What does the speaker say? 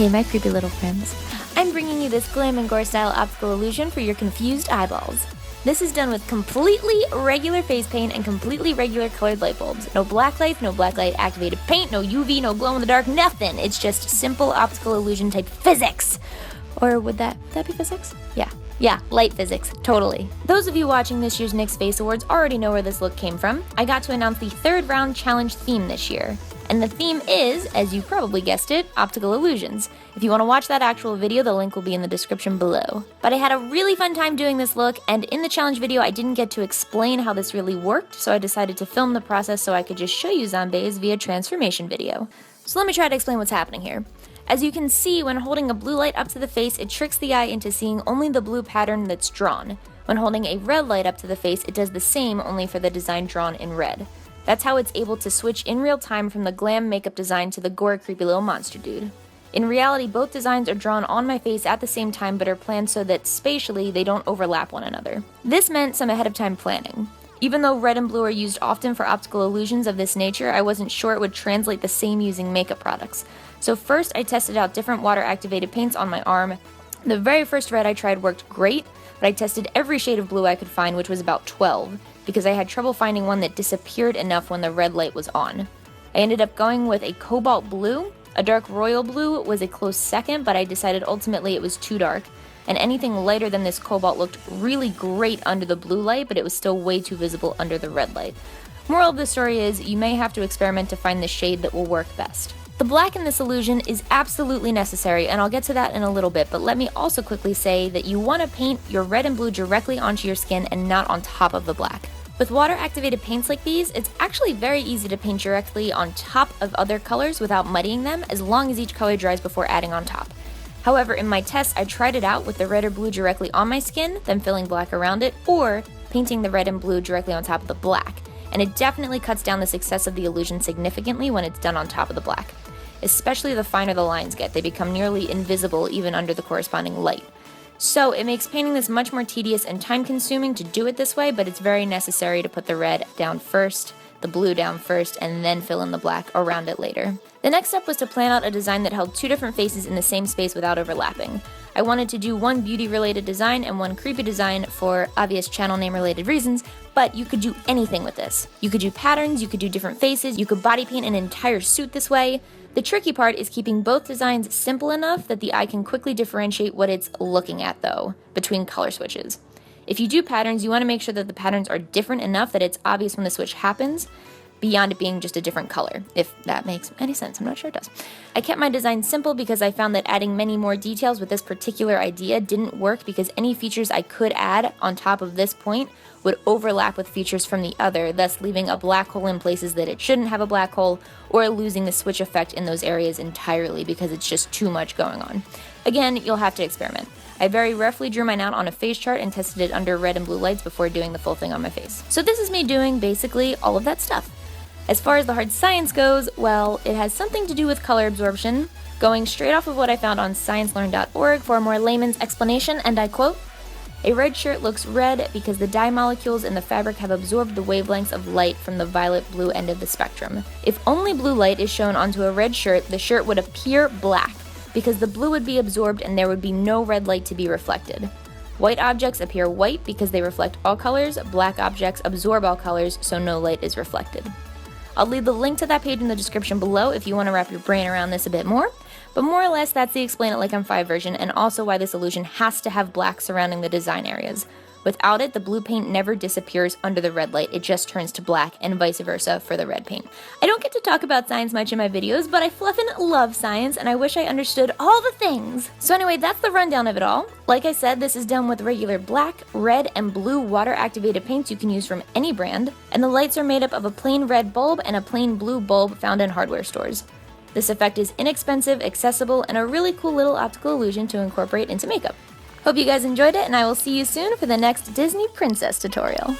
Hey my creepy little friends, I'm bringing you this Glam&Gore style optical illusion for your confused eyeballs. This is done with completely regular face paint and completely regular colored light bulbs. No black light activated paint, no UV, no glow in the dark, nothing. It's just simple optical illusion type physics. Or would that be physics? Yeah, light physics, totally. Those of you watching this year's NYX Face Awards already know where this look came from. I got to announce the third round challenge theme this year. And the theme is, as you probably guessed it, optical illusions. If you want to watch that actual video, the link will be in the description below. But I had a really fun time doing this look, and in the challenge video I didn't get to explain how this really worked, so I decided to film the process so I could just show you zombies via transformation video. So let me try to explain what's happening here. As you can see, when holding a blue light up to the face, it tricks the eye into seeing only the blue pattern that's drawn. When holding a red light up to the face, it does the same, only for the design drawn in red. That's how it's able to switch in real time from the glam makeup design to the gore creepy little monster dude. In reality, both designs are drawn on my face at the same time but are planned so that spatially they don't overlap one another. This meant some ahead of time planning. Even though red and blue are used often for optical illusions of this nature, I wasn't sure it would translate the same using makeup products. So first I tested out different water activated paints on my arm. The very first red I tried worked great, but I tested every shade of blue I could find, which was about 12. Because I had trouble finding one that disappeared enough when the red light was on. I ended up going with a cobalt blue. A dark royal blue was a close second, but I decided ultimately it was too dark, and anything lighter than this cobalt looked really great under the blue light, but it was still way too visible under the red light. Moral of the story is, you may have to experiment to find the shade that will work best. The black in this illusion is absolutely necessary, and I'll get to that in a little bit, but let me also quickly say that you want to paint your red and blue directly onto your skin and not on top of the black. With water-activated paints like these, it's actually very easy to paint directly on top of other colors without muddying them, as long as each color dries before adding on top. However, in my test, I tried it out with the red or blue directly on my skin, then filling black around it, or painting the red and blue directly on top of the black, and it definitely cuts down the success of the illusion significantly when it's done on top of the black. Especially the finer the lines get, they become nearly invisible even under the corresponding light. So it makes painting this much more tedious and time-consuming to do it this way, but it's very necessary to put the red down first, the blue down first, and then fill in the black around it later. The next step was to plan out a design that held two different faces in the same space without overlapping. I wanted to do one beauty-related design and one creepy design for obvious channel name-related reasons, but you could do anything with this. You could do patterns, you could do different faces, you could body paint an entire suit this way. The tricky part is keeping both designs simple enough that the eye can quickly differentiate what it's looking at, though, between color switches. If you do patterns, you want to make sure that the patterns are different enough that it's obvious when the switch happens, beyond it being just a different color, if that makes any sense. I'm not sure it does. I kept my design simple because I found that adding many more details with this particular idea didn't work, because any features I could add on top of this point would overlap with features from the other, thus leaving a black hole in places that it shouldn't have a black hole, or losing the switch effect in those areas entirely because it's just too much going on. Again, you'll have to experiment. I very roughly drew mine out on a face chart and tested it under red and blue lights before doing the full thing on my face. So this is me doing basically all of that stuff. As far as the hard science goes, well, it has something to do with color absorption. Going straight off of what I found on sciencelearn.org for a more layman's explanation, and I quote, "A red shirt looks red because the dye molecules in the fabric have absorbed the wavelengths of light from the violet-blue end of the spectrum. If only blue light is shown onto a red shirt, the shirt would appear black, because the blue would be absorbed and there would be no red light to be reflected. White objects appear white because they reflect all colors, black objects absorb all colors, so no light is reflected." I'll leave the link to that page in the description below if you want to wrap your brain around this a bit more, but more or less that's the Explain It Like I'm 5 version, and also why this illusion has to have black surrounding the design areas. Without it, the blue paint never disappears under the red light, it just turns to black, and vice versa for the red paint. I don't get to talk about science much in my videos, but I fluffin' love science, and I wish I understood all the things. So anyway, that's the rundown of it all. Like I said, this is done with regular black, red, and blue water-activated paints you can use from any brand, and the lights are made up of a plain red bulb and a plain blue bulb found in hardware stores. This effect is inexpensive, accessible, and a really cool little optical illusion to incorporate into makeup. Hope you guys enjoyed it, and I will see you soon for the next Disney princess tutorial.